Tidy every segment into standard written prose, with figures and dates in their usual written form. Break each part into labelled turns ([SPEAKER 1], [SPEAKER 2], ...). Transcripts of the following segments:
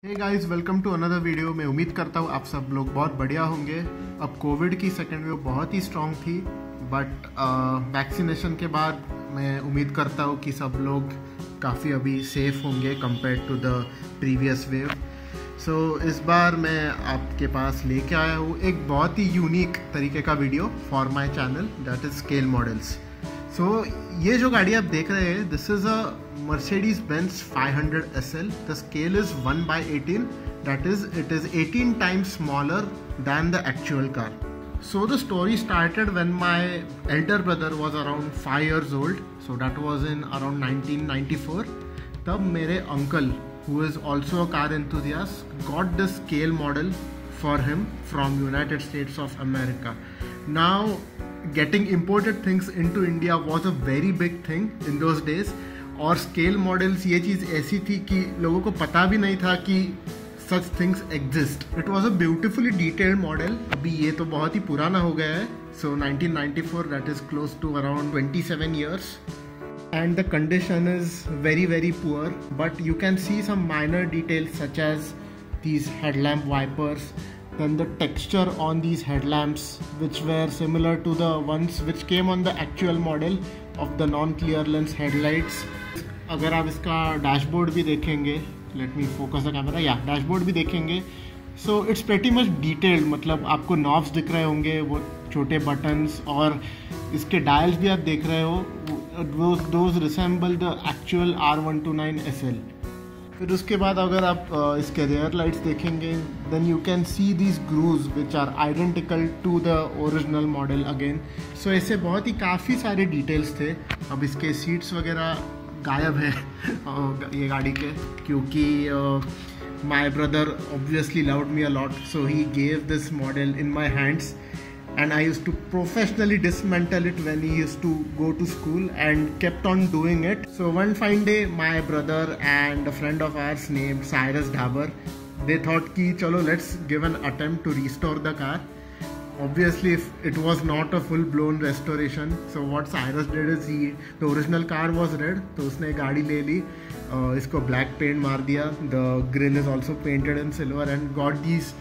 [SPEAKER 1] Hey guys, welcome to another video. मैं उम्मीद करता हूँ आप सब लोग बहुत बढ़िया होंगे। अब कोविड की सेकेंड वेव बहुत ही स्ट्रॉन्ग थी, बट वैक्सीनेशन के बाद मैं उम्मीद करता हूँ कि सब लोग काफ़ी अभी सेफ होंगे compare to the previous wave. So इस बार मैं आपके पास लेके आया हूँ एक बहुत ही यूनिक तरीके का video for my channel, that is scale models. So ये जो गाड़ी आप देख रहे हैं, this is a Mercedes-Benz 500 SL. The scale is 1/18. That is, it is 18 times smaller than the actual car. So the story started when my elder brother was around 5 years old. So that was in around 1994. तब मेरे uncle, who is also a car enthusiast, got this scale model for him from United States of America. Now, getting imported things into India was a very big thing in those days. और scale models ये चीज़ ऐसी थी कि लोगों को पता भी नहीं था कि such things exist. It was a beautifully detailed model. अभी ये तो बहुत ही पुराना हो गया है। So 1994, that is close to around 27 years, and the condition is very poor, but you can see some minor details such as these headlamp wipers, then the texture on these headlamps which were similar to the ones which came on the actual model of the non-clear lens headlights. अगर आप इसका dashboard भी देखेंगे, let me focus the camera, या dashboard भी देखेंगे, so it's pretty much detailed. मतलब आपको नॉब्स दिख रहे होंगे, वो छोटे बटन्स, और इसके डायल्स भी आप देख रहे हो, those resemble the actual R129 SL। फिर उसके बाद अगर आप इसके रेयर लाइट्स देखेंगे, then you can see these grooves which are identical to the original model again. So ऐसे बहुत ही काफ़ी सारे डिटेल्स थे। अब इसके सीट्स वगैरह गायब है ये गाड़ी के, क्योंकि my brother obviously loved me a lot, so he gave this model in my hands and I used to professionally dismantle it when he used to go to school and kept on doing it. So one fine day, my brother and a friend of ours named Cyrus Dhabar, they thought ki chalo let's give an attempt to restore the car. Obviously it was not a full blown restoration, so what Cyrus did is the original car was red, तो उसने गाड़ी ले ली, इसको black paint मार दिया, the grill is also painted in silver and got these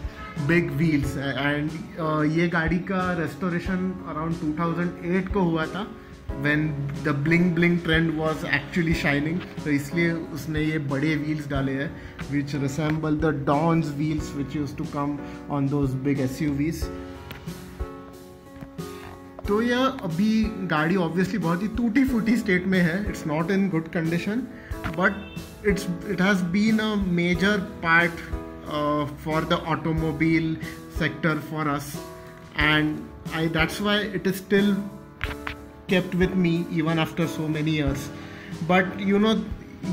[SPEAKER 1] big wheels, and ये गाड़ी का restoration around 2008 को हुआ था, when the bling bling trend was actually shining, तो इसलिए उसने ये बड़े wheels डाले हैं which resemble the Don's wheels which used to come on those big SUVs. तो यह अभी गाड़ी ऑब्वियसली बहुत ही टूटी फूटी स्टेट में है, it's not in good condition, but it has been a major part for the automobile sector for us, and that's why it is still kept with me even after so many years. But you know,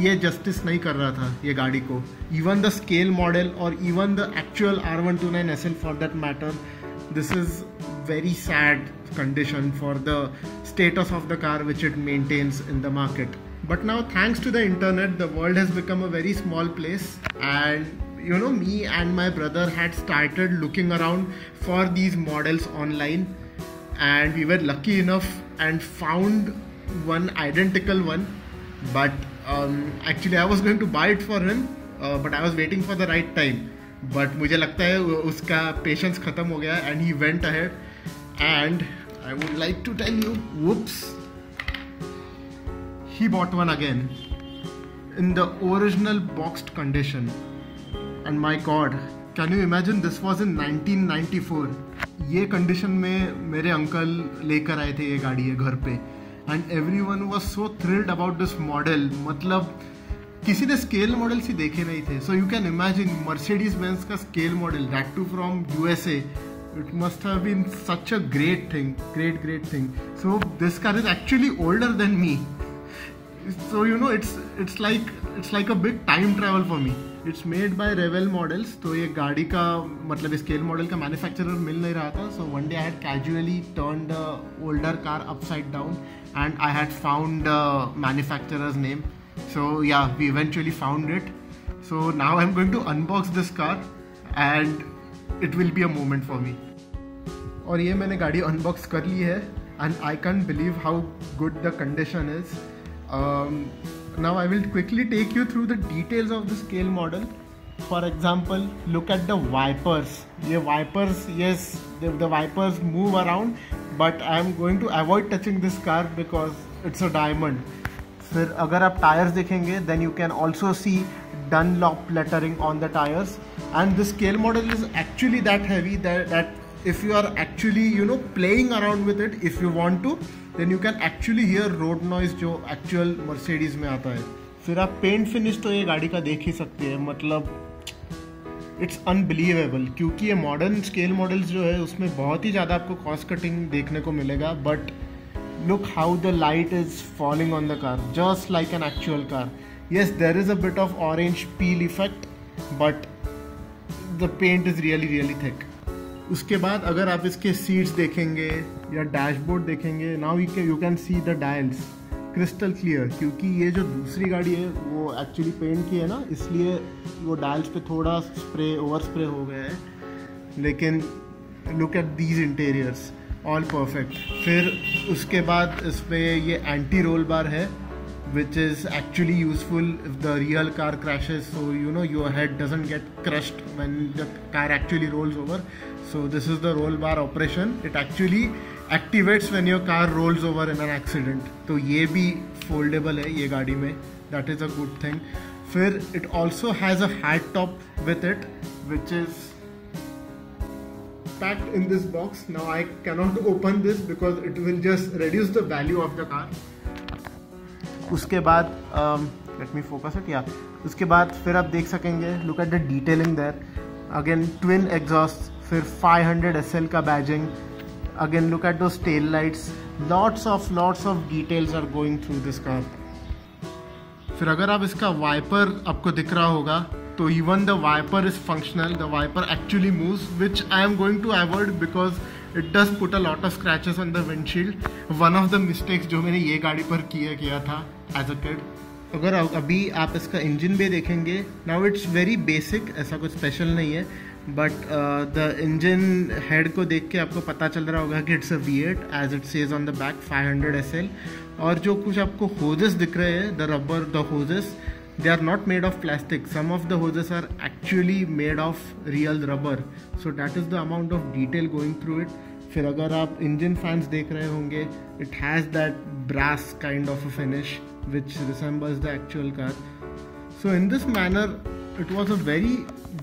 [SPEAKER 1] ये justice नहीं कर रहा था ये गाड़ी को। Even the scale model और even the actual R129 SL for that matter, this is very sad condition for the status of the car which it maintains in the market. But now, thanks to the internet, the world has become a very small place, and you know, me and my brother had started looking around for these models online, and we were lucky enough and found one identical one. But actually I was going to buy it for him, but I was waiting for the right time. But मुझे लगता है उसका patience ख़त्म हो गया, and he went ahead. And I would like to tell you, whoops, he bought one again in the original boxed condition. And my God, can you imagine, this was in 1994. ये condition में मेरे uncle लेकर आए थे ये गाड़ी है घर पे, and everyone was so thrilled about this model. मतलब किसी ने स्केल मॉडल ही देखे नहीं थे. So you can imagine Mercedes-Benz का scale model, that too from USA. It must have been such a great thing, great thing. So this car is actually older than me. So you know, it's like a big time travel for me. It's made by Revell Models. तो ये गाड़ी का मतलब scale model का manufacturer मिल नहीं रहा था. So one day I had casually turned the older car upside down, and I had found the manufacturer's name. So yeah, we eventually found it. So now I'm going to unbox this car, and it will be a moment for me. और ये मैंने गाड़ी unbox कर ली है, and I can't believe how good the condition is. Now I will quickly take you through the details of the scale model. For example, look at the wipers. ये wipers, yes, the wipers move around, but I am going to avoid touching this car because it's a diamond. फिर अगर आप tyres देखेंगे, then you can also see Dunlop lettering on the tires, and the scale model is actually that heavy that if you are actually playing around with it, if you want to, then you can actually hear road noise जो actual Mercedes में आता है. फिर आप paint finish तो ये गाड़ी का देख ही सकते हैं, मतलब इट्स अनबिलीवेबल, क्योंकि ये मॉडर्न स्केल मॉडल्स जो है उसमें बहुत ही ज़्यादा आपको कॉस्ट कटिंग देखने को मिलेगा. But look how the light is falling on the car, just like an actual car. Yes, there is a bit of orange peel effect, but the paint is really really thick. उसके बाद अगर आप इसके seats देखेंगे या dashboard देखेंगे, now you can see the dials crystal clear, क्योंकि ये जो दूसरी गाड़ी है वो एक्चुअली पेंट की है ना, इसलिए वो डायल्स पे थोड़ा ओवर स्प्रे हो गया है. लेकिन look at these interiors, all perfect. फिर उसके बाद इस पर ये एंटी रोल बार है, which is actually useful if the real car crashes, so your head doesn't get crushed when the car actually rolls over. So this is the roll bar operation. It actually activates when your car rolls over in an accident. तो ये भी foldable है ये गाड़ी में, that is a good thing. फिर it also has a hat top with it, which is packed in this box. Now I cannot open this because it will just reduce the value of the car. उसके बाद let me focus it, या उसके बाद फिर आप देख सकेंगे, look at the detailing there. Again twin exhaust, फिर 500 SL का badging. Again look at those tail lights, lots of details are going through this car. फिर अगर आप इसका वाइपर आपको दिख रहा होगा, तो even the wiper is functional, the wiper actually moves, which I am going to avoid because it does put a lot of scratches on the windshield. One of the mistakes जो मैंने ये गाड़ी पर किया था as a kid. अगर अभी आप इसका इंजन भी देखेंगे, now it's very basic, ऐसा कुछ स्पेशल नहीं है, बट द इंजन हेड को देख के आपको पता चल रहा होगा कि it's a V8 as it says on the back, 500 SL. और जो कुछ आपको होजेस दिख रहे हैं, the hoses, they are not made of plastic. Some of the hoses are actually made of real rubber. So that is the amount of detail going through it. फिर अगर आप इंजन फैंस देख रहे होंगे, it has that brass kind of a finish which resembles the actual car. So in this manner, it was a very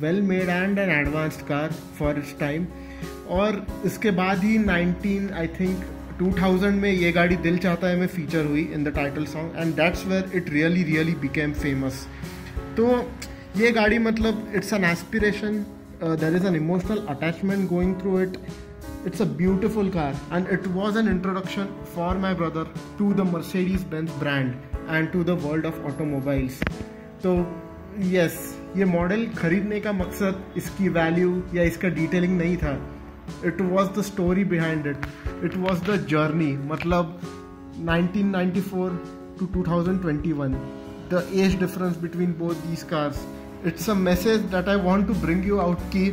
[SPEAKER 1] well made and an advanced car for its time. और इसके बाद ही 2000 में ये गाड़ी दिल चाहता है में फीचर हुई in the title song, and that's where it really became famous. तो ये गाड़ी मतलब it's an aspiration, there is an emotional attachment going through it. It's a beautiful car and it was an introduction for my brother to the Mercedes Benz brand and to the world of automobiles. तो yes, ये model खरीदने का मकसद इसकी value या इसका detailing नहीं था. It was the story behind it. It was the journey. मतलब 1994 to 2021, the age difference between both these cars. It's a message that I want to bring you out कि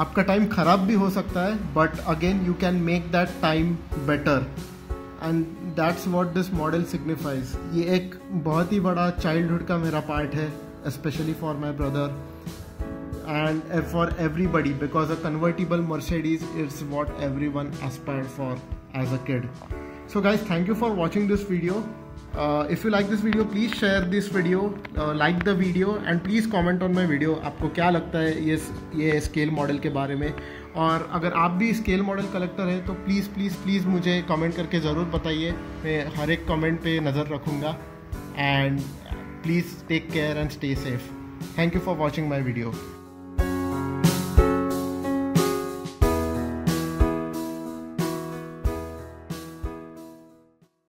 [SPEAKER 1] आपका टाइम खराब भी हो सकता है, but again you can make that time better. And that's what this model signifies. ये एक बहुत ही बड़ा childhood का मेरा part है, especially for my brother. And for everybody, because a convertible Mercedes is what everyone aspired for as a kid. So guys, thank you for watching this video. If you like this video, please share this video, like the video, and please comment on my video. आपको क्या लगता है ये scale model के बारे में? और अगर आप भी स्केल मॉडल कलेक्टर हैं तो प्लीज़ मुझे कमेंट करके ज़रूर बताइए. मैं हर एक कमेंट पे नज़र रखूँगा. And please take care and stay safe. Thank you for watching my video.